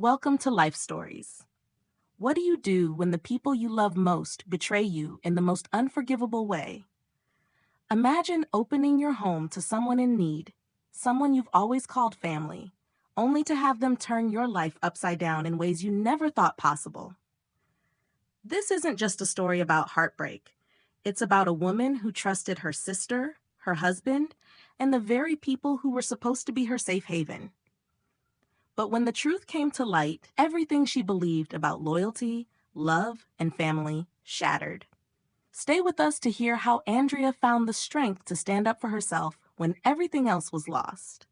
Welcome to Life Stories. What do you do when the people you love most betray you in the most unforgivable way? Imagine opening your home to someone in need, someone you've always called family, only to have them turn your life upside down in ways you never thought possible. This isn't just a story about heartbreak. It's about a woman who trusted her sister, her husband, and the very people who were supposed to be her safe haven. But when the truth came to light, everything she believed about loyalty, love, and family shattered. Stay with us to hear how Andrea found the strength to stand up for herself when everything else was lost.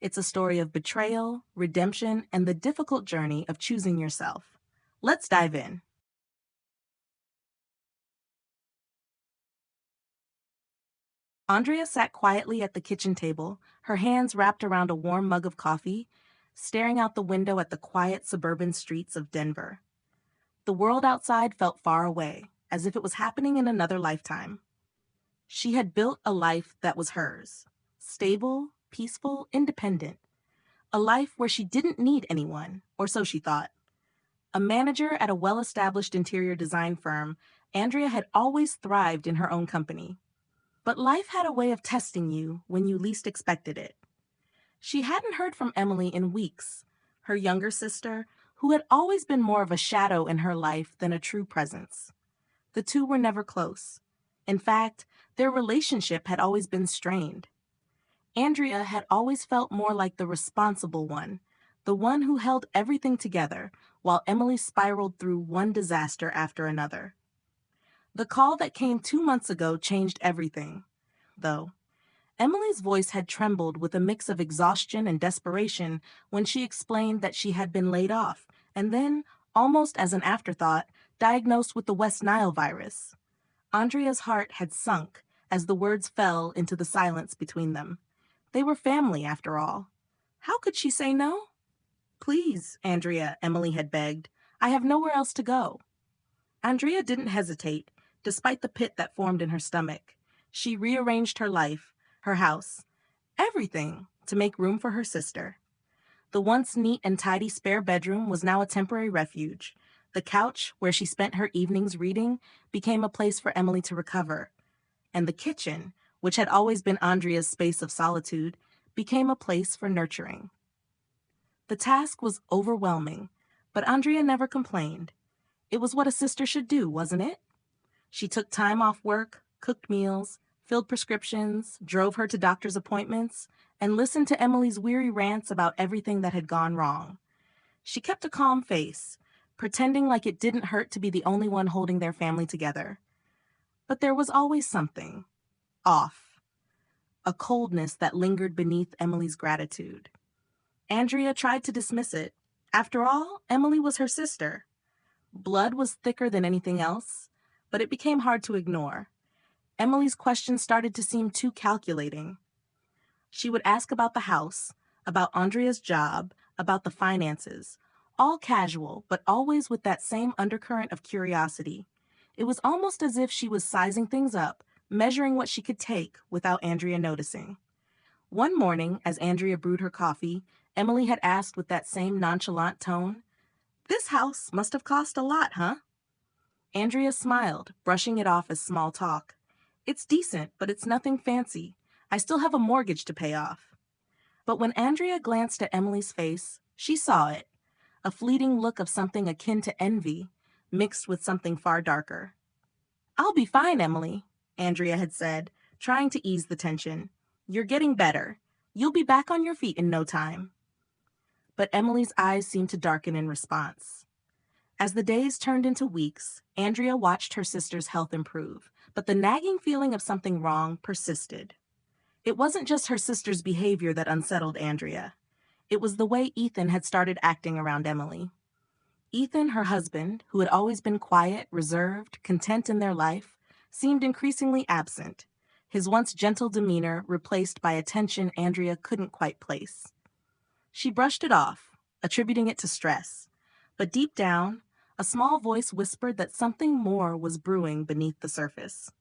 It's a story of betrayal, redemption, and the difficult journey of choosing yourself. Let's dive in. Andrea sat quietly at the kitchen table, her hands wrapped around a warm mug of coffee, staring out the window at the quiet suburban streets of Denver. The world outside felt far away, as if it was happening in another lifetime. She had built a life that was hers, stable, peaceful, independent. A life where she didn't need anyone, or so she thought. A manager at a well-established interior design firm, Andrea had always thrived in her own company. But life had a way of testing you when you least expected it. She hadn't heard from Emily in weeks, her younger sister, who had always been more of a shadow in her life than a true presence. The two were never close. In fact, their relationship had always been strained. Andrea had always felt more like the responsible one, the one who held everything together, while Emily spiraled through one disaster after another. The call that came 2 months ago changed everything, though. Emily's voice had trembled with a mix of exhaustion and desperation when she explained that she had been laid off, and then, almost as an afterthought, diagnosed with the West Nile virus. Andrea's heart had sunk as the words fell into the silence between them. They were family, after all. How could she say no? Please, Andrea, Emily had begged. I have nowhere else to go. Andrea didn't hesitate, despite the pit that formed in her stomach. She rearranged her life, her house, everything to make room for her sister. The once neat and tidy spare bedroom was now a temporary refuge. The couch, where she spent her evenings reading, became a place for Emily to recover. And the kitchen, which had always been Andrea's space of solitude, became a place for nurturing. The task was overwhelming, but Andrea never complained. It was what a sister should do, wasn't it? She took time off work, cooked meals, filled prescriptions, drove her to doctor's appointments, and listened to Emily's weary rants about everything that had gone wrong. She kept a calm face, pretending like it didn't hurt to be the only one holding their family together. But there was always something off, a coldness that lingered beneath Emily's gratitude. Andrea tried to dismiss it. After all, Emily was her sister. Blood was thicker than anything else, but it became hard to ignore. Emily's questions started to seem too calculating. She would ask about the house, about Andrea's job, about the finances, all casual, but always with that same undercurrent of curiosity. It was almost as if she was sizing things up, measuring what she could take without Andrea noticing. One morning, as Andrea brewed her coffee, Emily had asked with that same nonchalant tone, "This house must have cost a lot, huh?" Andrea smiled, brushing it off as small talk. "It's decent, but it's nothing fancy. I still have a mortgage to pay off." But when Andrea glanced at Emily's face, she saw it, a fleeting look of something akin to envy, mixed with something far darker. "I'll be fine, Emily," Andrea had said, trying to ease the tension. "You're getting better. You'll be back on your feet in no time." But Emily's eyes seemed to darken in response. As the days turned into weeks, Andrea watched her sister's health improve, but the nagging feeling of something wrong persisted. It wasn't just her sister's behavior that unsettled Andrea. It was the way Ethan had started acting around Emily. Ethan, her husband, who had always been quiet, reserved, content in their life, seemed increasingly absent, his once gentle demeanor replaced by a tension Andrea couldn't quite place. She brushed it off, attributing it to stress, but deep down, a small voice whispered that something more was brewing beneath the surface.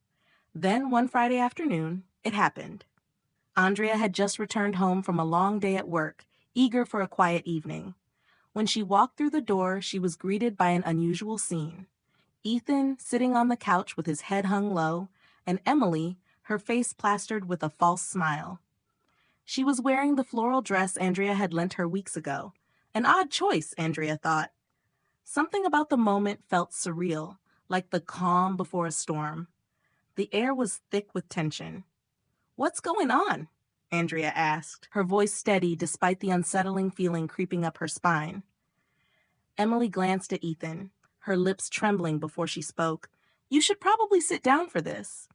Then, one Friday afternoon, it happened. Andrea had just returned home from a long day at work, eager for a quiet evening. When she walked through the door, she was greeted by an unusual scene. Ethan, sitting on the couch with his head hung low, and Emily, her face plastered with a false smile. She was wearing the floral dress Andrea had lent her weeks ago. An odd choice, Andrea thought. Something about the moment felt surreal, like the calm before a storm. The air was thick with tension. "What's going on?" Andrea asked, her voice steady despite the unsettling feeling creeping up her spine. Emily glanced at Ethan, her lips trembling before she spoke. "You should probably sit down for this."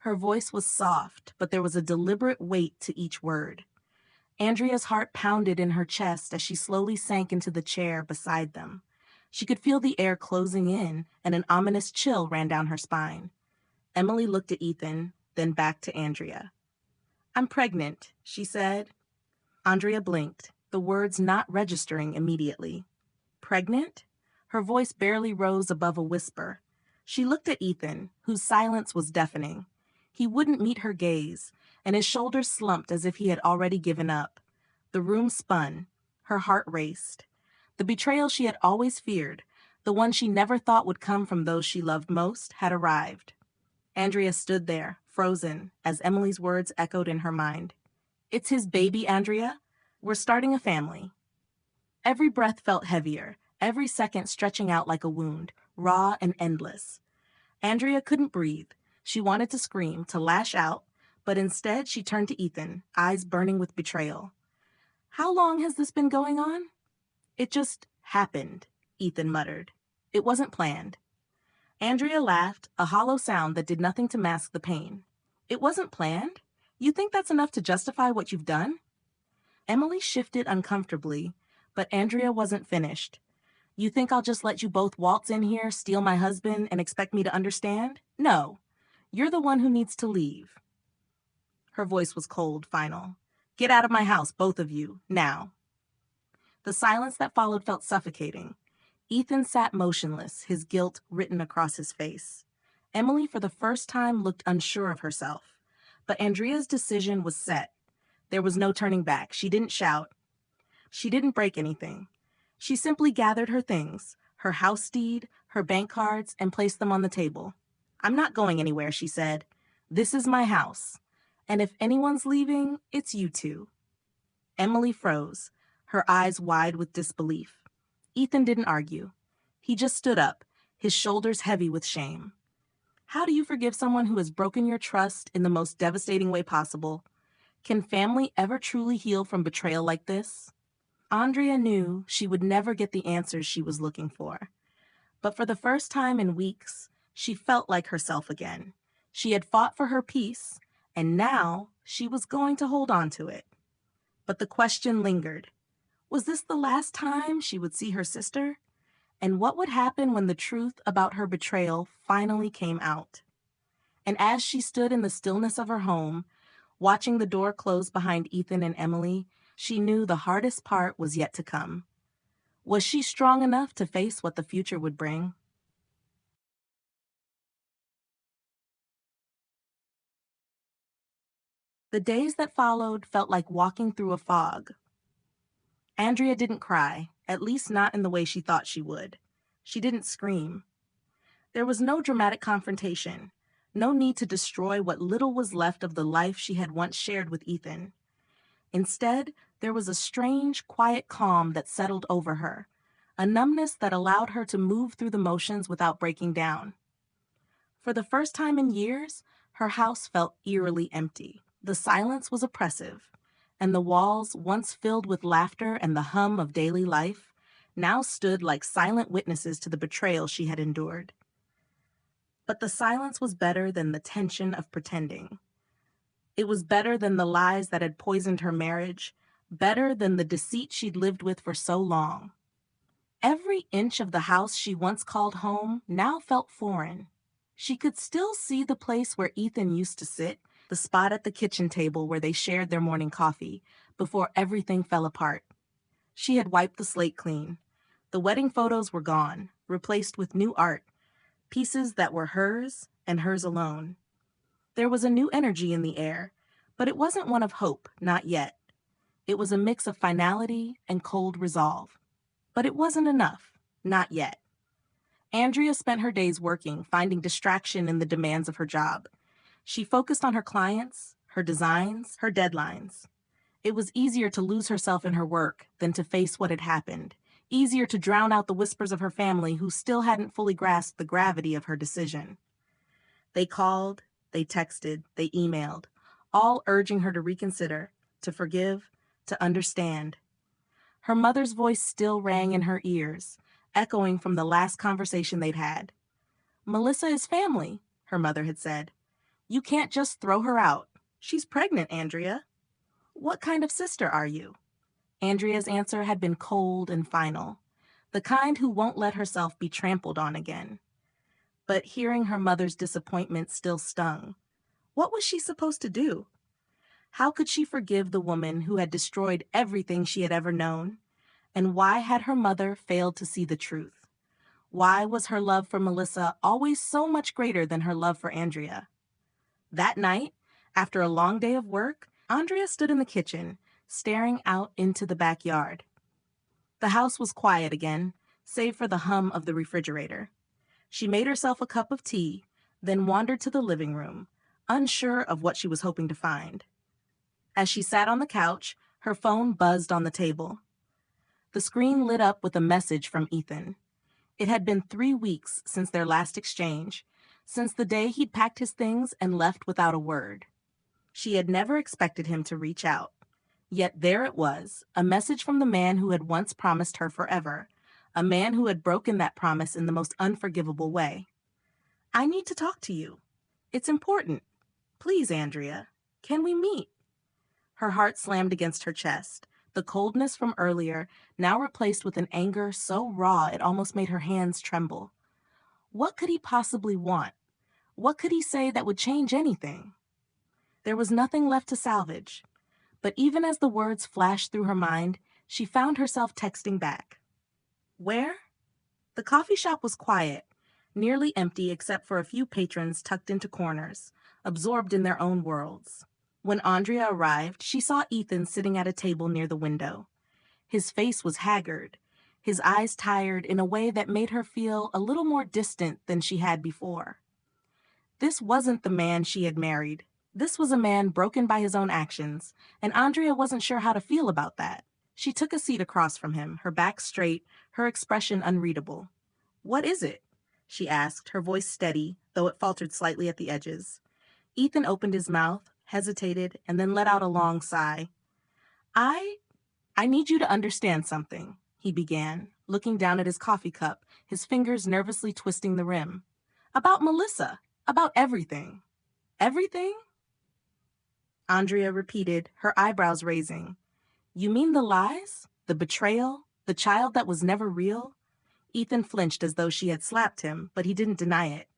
Her voice was soft, but there was a deliberate weight to each word. Andrea's heart pounded in her chest as she slowly sank into the chair beside them. She could feel the air closing in, and an ominous chill ran down her spine. Emily looked at Ethan, then back to Andrea. "I'm pregnant," she said. Andrea blinked, the words not registering immediately. "Pregnant?" Her voice barely rose above a whisper. She looked at Ethan, whose silence was deafening. He wouldn't meet her gaze, and his shoulders slumped as if he had already given up. The room spun. Her heart raced. The betrayal she had always feared, the one she never thought would come from those she loved most, had arrived. Andrea stood there, frozen, as Emily's words echoed in her mind. "It's his baby, Andrea. We're starting a family." Every breath felt heavier, every second stretching out like a wound, raw and endless. Andrea couldn't breathe. She wanted to scream, to lash out, but instead she turned to Ethan, eyes burning with betrayal. "How long has this been going on?" "It just happened," Ethan muttered. "It wasn't planned." Andrea laughed, a hollow sound that did nothing to mask the pain. "It wasn't planned? You think that's enough to justify what you've done?" Emily shifted uncomfortably, but Andrea wasn't finished. "You think I'll just let you both waltz in here, steal my husband, and expect me to understand? No. You're the one who needs to leave." Her voice was cold, final. "Get out of my house, both of you, now." The silence that followed felt suffocating. Ethan sat motionless, his guilt written across his face. Emily, for the first time, looked unsure of herself. But Andrea's decision was set. There was no turning back. She didn't shout. She didn't break anything. She simply gathered her things, her house deed, her bank cards, and placed them on the table. "I'm not going anywhere," she said. "This is my house. And if anyone's leaving, it's you two." Emily froze, her eyes wide with disbelief. Ethan didn't argue. He just stood up, his shoulders heavy with shame. "How do you forgive someone who has broken your trust in the most devastating way possible? Can family ever truly heal from betrayal like this?" Andrea knew she would never get the answers she was looking for. But for the first time in weeks, she felt like herself again. She had fought for her peace, and now she was going to hold on to it. But the question lingered. Was this the last time she would see her sister? And what would happen when the truth about her betrayal finally came out? And as she stood in the stillness of her home, watching the door close behind Ethan and Emily, she knew the hardest part was yet to come. Was she strong enough to face what the future would bring? The days that followed felt like walking through a fog. Andrea didn't cry, at least not in the way she thought she would. She didn't scream. There was no dramatic confrontation, no need to destroy what little was left of the life she had once shared with Ethan. Instead, there was a strange, quiet calm that settled over her, a numbness that allowed her to move through the motions without breaking down. For the first time in years, her house felt eerily empty. The silence was oppressive, and the walls, once filled with laughter and the hum of daily life, now stood like silent witnesses to the betrayal she had endured. But the silence was better than the tension of pretending. It was better than the lies that had poisoned her marriage, better than the deceit she'd lived with for so long. Every inch of the house she once called home now felt foreign. She could still see the place where Ethan used to sit, the spot at the kitchen table where they shared their morning coffee, before everything fell apart. She had wiped the slate clean. The wedding photos were gone, replaced with new art, pieces that were hers and hers alone. There was a new energy in the air, but it wasn't one of hope, not yet. It was a mix of finality and cold resolve. But it wasn't enough. Not yet. Andrea spent her days working, finding distraction in the demands of her job. She focused on her clients, her designs, her deadlines. It was easier to lose herself in her work than to face what had happened, easier to drown out the whispers of her family who still hadn't fully grasped the gravity of her decision. They called, they texted, they emailed, all urging her to reconsider, to forgive, to understand. Her mother's voice still rang in her ears, echoing from the last conversation they'd had. "Melissa is family," her mother had said. "You can't just throw her out. She's pregnant, Andrea." "What kind of sister are you?" Andrea's answer had been cold and final, the kind who won't let herself be trampled on again. But hearing her mother's disappointment still stung. What was she supposed to do? How could she forgive the woman who had destroyed everything she had ever known? And why had her mother failed to see the truth? Why was her love for Melissa always so much greater than her love for Andrea? That night, after a long day of work, Andrea stood in the kitchen, staring out into the backyard. The house was quiet again, save for the hum of the refrigerator. She made herself a cup of tea, then wandered to the living room, unsure of what she was hoping to find. As she sat on the couch, her phone buzzed on the table. The screen lit up with a message from Ethan. It had been 3 weeks since their last exchange, since the day he'd packed his things and left without a word. She had never expected him to reach out. Yet there it was, a message from the man who had once promised her forever, a man who had broken that promise in the most unforgivable way. "I need to talk to you. It's important. Please, Andrea, can we meet?" Her heart slammed against her chest, the coldness from earlier now replaced with an anger so raw it almost made her hands tremble. What could he possibly want? What could he say that would change anything? There was nothing left to salvage. But even as the words flashed through her mind, she found herself texting back. "Where?" The coffee shop was quiet, nearly empty except for a few patrons tucked into corners, absorbed in their own worlds. When Andrea arrived, she saw Ethan sitting at a table near the window. His face was haggard, his eyes tired in a way that made her feel a little more distant than she had before. This wasn't the man she had married. This was a man broken by his own actions, and Andrea wasn't sure how to feel about that. She took a seat across from him, her back straight, her expression unreadable. "What is it?" she asked, her voice steady, though it faltered slightly at the edges. Ethan opened his mouth, hesitated, and then let out a long sigh. I I need you to understand something," he began, looking down at his coffee cup, his fingers nervously twisting the rim. "About Melissa, about everything." "Everything?" Andrea repeated, her eyebrows raising. "You mean the lies? The betrayal? The child that was never real?" Ethan flinched as though she had slapped him, but he didn't deny it.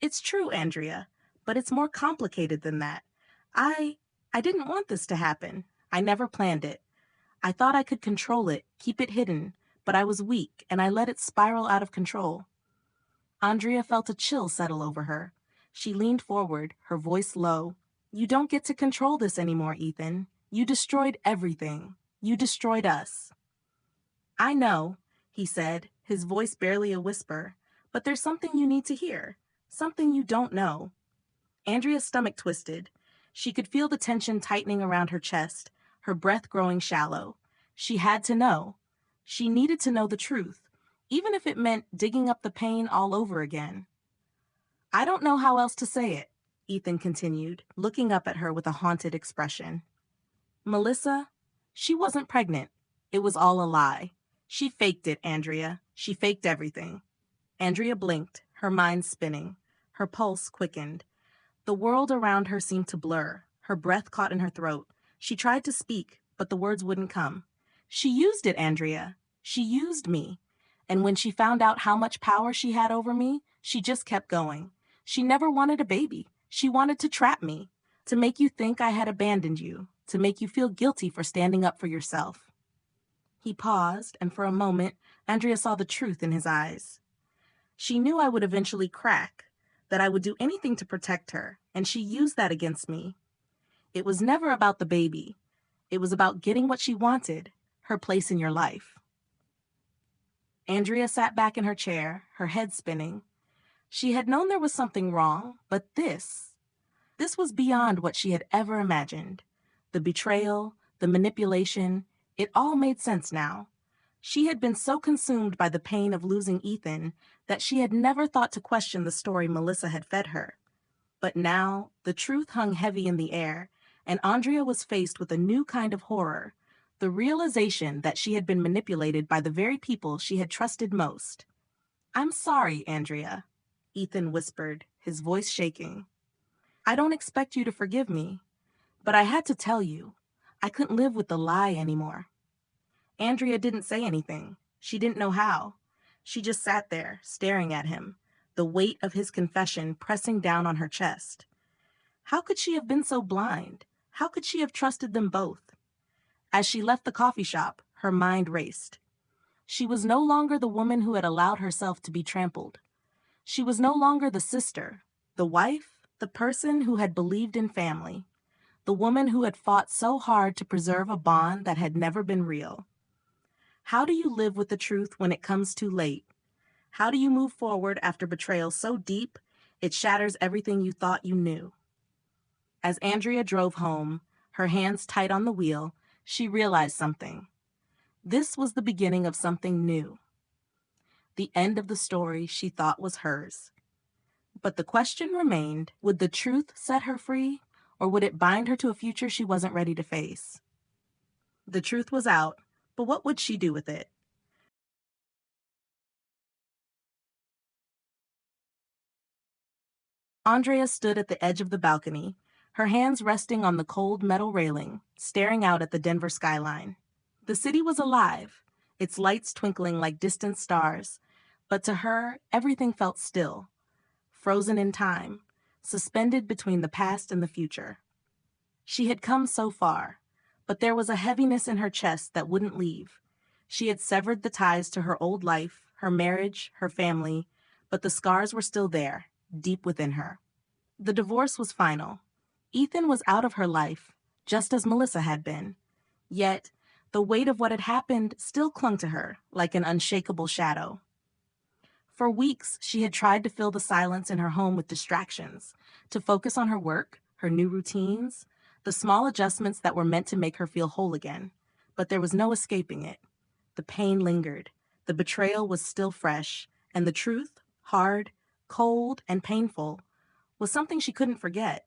"It's true, Andrea, but it's more complicated than that. I I didn't want this to happen. I never planned it. I thought I could control it, keep it hidden, but I was weak and I let it spiral out of control." Andrea felt a chill settle over her. She leaned forward, her voice low. "You don't get to control this anymore, Ethan. You destroyed everything. You destroyed us." "I know," he said, his voice barely a whisper, "but there's something you need to hear. Something you don't know." Andrea's stomach twisted. She could feel the tension tightening around her chest, her breath growing shallow. She had to know. She needed to know the truth, even if it meant digging up the pain all over again. "I don't know how else to say it," Ethan continued, looking up at her with a haunted expression. "Melissa, she wasn't pregnant. It was all a lie. She faked it, Andrea. She faked everything." Andrea blinked, her mind spinning. Her pulse quickened. The world around her seemed to blur. Her breath caught in her throat. She tried to speak, but the words wouldn't come. "She used it, Andrea. She used me. And when she found out how much power she had over me, she just kept going. She never wanted a baby. She wanted to trap me, to make you think I had abandoned you, to make you feel guilty for standing up for yourself." He paused, and for a moment, Andrea saw the truth in his eyes. "She knew I would eventually crack, that I would do anything to protect her, and she used that against me. It was never about the baby. It was about getting what she wanted, her place in your life." Andrea sat back in her chair, her head spinning. She had known there was something wrong, but this was beyond what she had ever imagined. The betrayal, the manipulation, it all made sense now. She had been so consumed by the pain of losing Ethan that she had never thought to question the story Melissa had fed her. But now, the truth hung heavy in the air, and Andrea was faced with a new kind of horror, the realization that she had been manipulated by the very people she had trusted most. "I'm sorry, Andrea," Ethan whispered, his voice shaking. "I don't expect you to forgive me, but I had to tell you. I couldn't live with the lie anymore." Andrea didn't say anything. She didn't know how. She just sat there, staring at him, the weight of his confession pressing down on her chest. How could she have been so blind? How could she have trusted them both? As she left the coffee shop, her mind raced. She was no longer the woman who had allowed herself to be trampled. She was no longer the sister, the wife, the person who had believed in family, the woman who had fought so hard to preserve a bond that had never been real. How do you live with the truth when it comes too late? How do you move forward after betrayal so deep it shatters everything you thought you knew? As Andrea drove home, her hands tight on the wheel, she realized something. This was the beginning of something new. The end of the story she thought was hers. But the question remained, would the truth set her free, or would it bind her to a future she wasn't ready to face? The truth was out, but what would she do with it? Andrea stood at the edge of the balcony, her hands resting on the cold metal railing, staring out at the Denver skyline. The city was alive, its lights twinkling like distant stars, but to her, everything felt still, frozen in time, suspended between the past and the future. She had come so far, but there was a heaviness in her chest that wouldn't leave. She had severed the ties to her old life, her marriage, her family, but the scars were still there, deep within her. The divorce was final. Ethan was out of her life, just as Melissa had been. Yet, the weight of what had happened still clung to her like an unshakable shadow. For weeks, she had tried to fill the silence in her home with distractions, to focus on her work, her new routines, the small adjustments that were meant to make her feel whole again. But there was no escaping it. The pain lingered, the betrayal was still fresh, and the truth, hard, cold, and painful, was something she couldn't forget.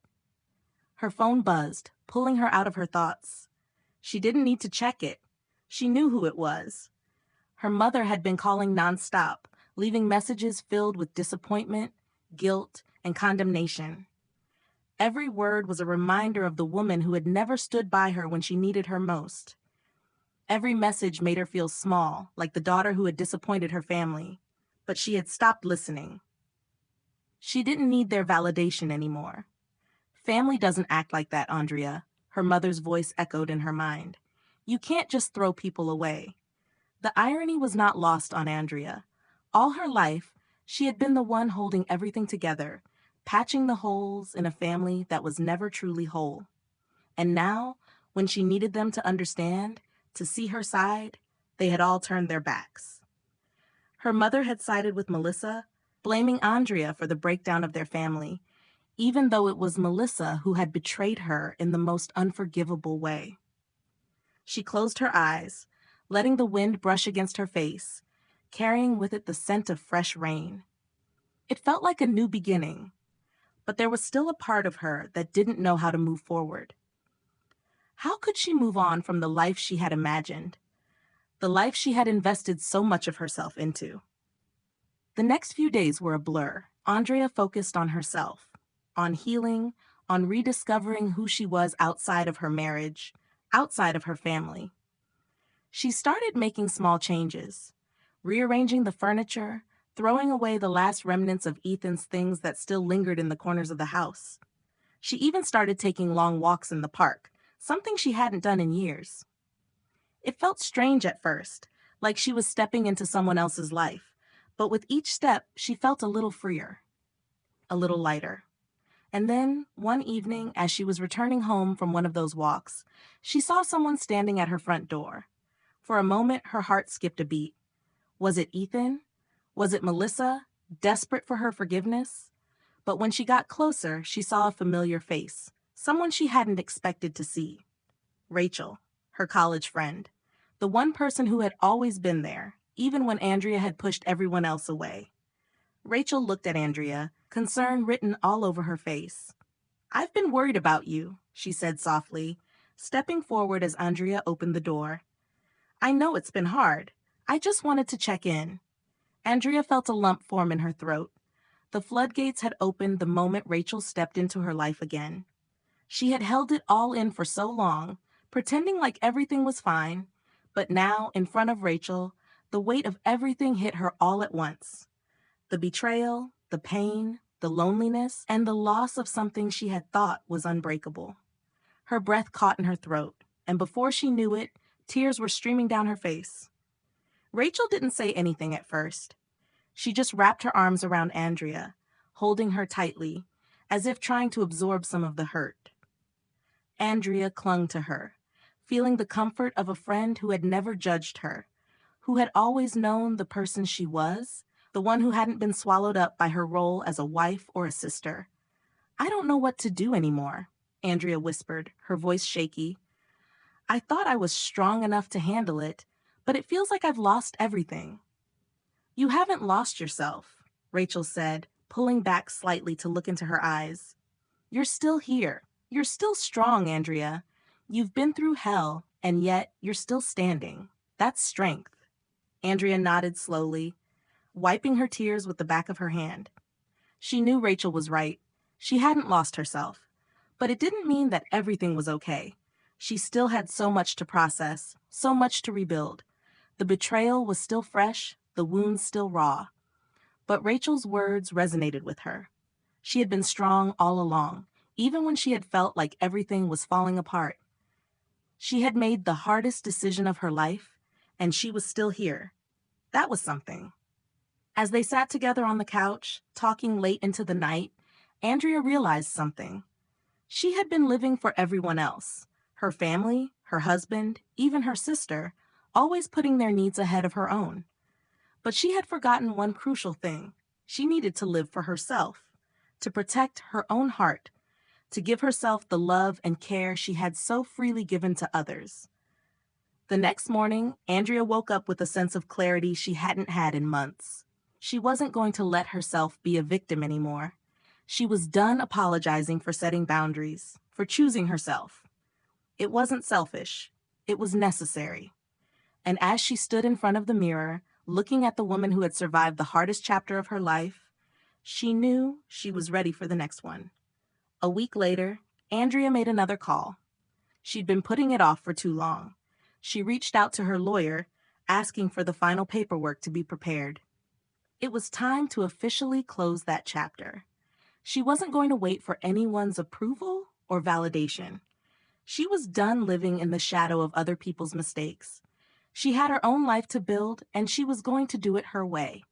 Her phone buzzed, pulling her out of her thoughts. She didn't need to check it. She knew who it was. Her mother had been calling nonstop, leaving messages filled with disappointment, guilt, and condemnation. Every word was a reminder of the woman who had never stood by her when she needed her most. Every message made her feel small, like the daughter who had disappointed her family. But she had stopped listening. She didn't need their validation anymore. "Family doesn't act like that, Andrea," her mother's voice echoed in her mind. "You can't just throw people away." The irony was not lost on Andrea. All her life, she had been the one holding everything together, patching the holes in a family that was never truly whole. And now, when she needed them to understand, to see her side, they had all turned their backs. Her mother had sided with Melissa, blaming Andrea for the breakdown of their family, even though it was Melissa who had betrayed her in the most unforgivable way. She closed her eyes, letting the wind brush against her face, carrying with it the scent of fresh rain. It felt like a new beginning, but there was still a part of her that didn't know how to move forward. How could she move on from the life she had imagined, the life she had invested so much of herself into? The next few days were a blur. Andrea focused on herself, on healing, on rediscovering who she was outside of her marriage, outside of her family. She started making small changes, rearranging the furniture, throwing away the last remnants of Ethan's things that still lingered in the corners of the house. She even started taking long walks in the park, something she hadn't done in years. It felt strange at first, like she was stepping into someone else's life, but with each step, she felt a little freer, a little lighter. And then, one evening, as she was returning home from one of those walks, she saw someone standing at her front door. For a moment, her heart skipped a beat. Was it Ethan? Was it Melissa, desperate for her forgiveness? But when she got closer, she saw a familiar face, someone she hadn't expected to see. Rachel, her college friend. The one person who had always been there, even when Andrea had pushed everyone else away. Rachel looked at Andrea, concern written all over her face. "I've been worried about you," she said softly, stepping forward as Andrea opened the door. "I know it's been hard. I just wanted to check in." Andrea felt a lump form in her throat. The floodgates had opened the moment Rachel stepped into her life again. She had held it all in for so long, pretending like everything was fine, but now, in front of Rachel, the weight of everything hit her all at once. The betrayal, the pain, the loneliness, and the loss of something she had thought was unbreakable. Her breath caught in her throat, and before she knew it, tears were streaming down her face. Rachel didn't say anything at first. She just wrapped her arms around Andrea, holding her tightly, as if trying to absorb some of the hurt. Andrea clung to her, feeling the comfort of a friend who had never judged her, who had always known the person she was, the one who hadn't been swallowed up by her role as a wife or a sister. "I don't know what to do anymore," Andrea whispered, her voice shaky. "I thought I was strong enough to handle it, but it feels like I've lost everything." "You haven't lost yourself," Rachel said, pulling back slightly to look into her eyes. "You're still here. You're still strong, Andrea. You've been through hell, and yet you're still standing. That's strength." Andrea nodded slowly, wiping her tears with the back of her hand. She knew Rachel was right. She hadn't lost herself. But it didn't mean that everything was okay. She still had so much to process, so much to rebuild. The betrayal was still fresh, the wounds still raw. But Rachel's words resonated with her. She had been strong all along, even when she had felt like everything was falling apart. She had made the hardest decision of her life, and she was still here. That was something. As they sat together on the couch, talking late into the night, Andrea realized something. She had been living for everyone else, her family, her husband, even her sister, always putting their needs ahead of her own. But she had forgotten one crucial thing. She needed to live for herself, to protect her own heart, to give herself the love and care she had so freely given to others. The next morning, Andrea woke up with a sense of clarity she hadn't had in months. She wasn't going to let herself be a victim anymore. She was done apologizing for setting boundaries, for choosing herself. It wasn't selfish. It was necessary. And as she stood in front of the mirror, looking at the woman who had survived the hardest chapter of her life, she knew she was ready for the next one. A week later, Andrea made another call. She'd been putting it off for too long. She reached out to her lawyer, asking for the final paperwork to be prepared. It was time to officially close that chapter. She wasn't going to wait for anyone's approval or validation. She was done living in the shadow of other people's mistakes. She had her own life to build, and she was going to do it her way.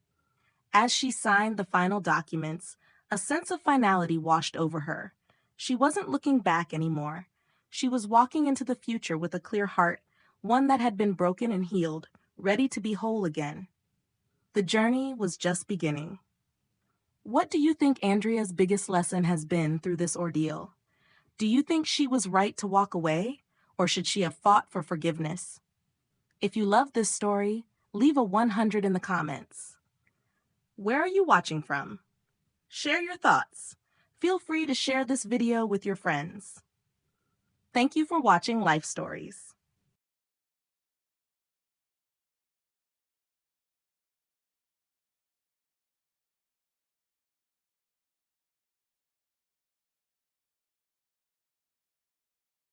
As she signed the final documents, a sense of finality washed over her. She wasn't looking back anymore. She was walking into the future with a clear heart, one that had been broken and healed, ready to be whole again. The journey was just beginning. What do you think Andrea's biggest lesson has been through this ordeal? Do you think she was right to walk away, or should she have fought for forgiveness? If you love this story, leave a 100 in the comments. Where are you watching from? Share your thoughts. Feel free to share this video with your friends. Thank you for watching Life Stories.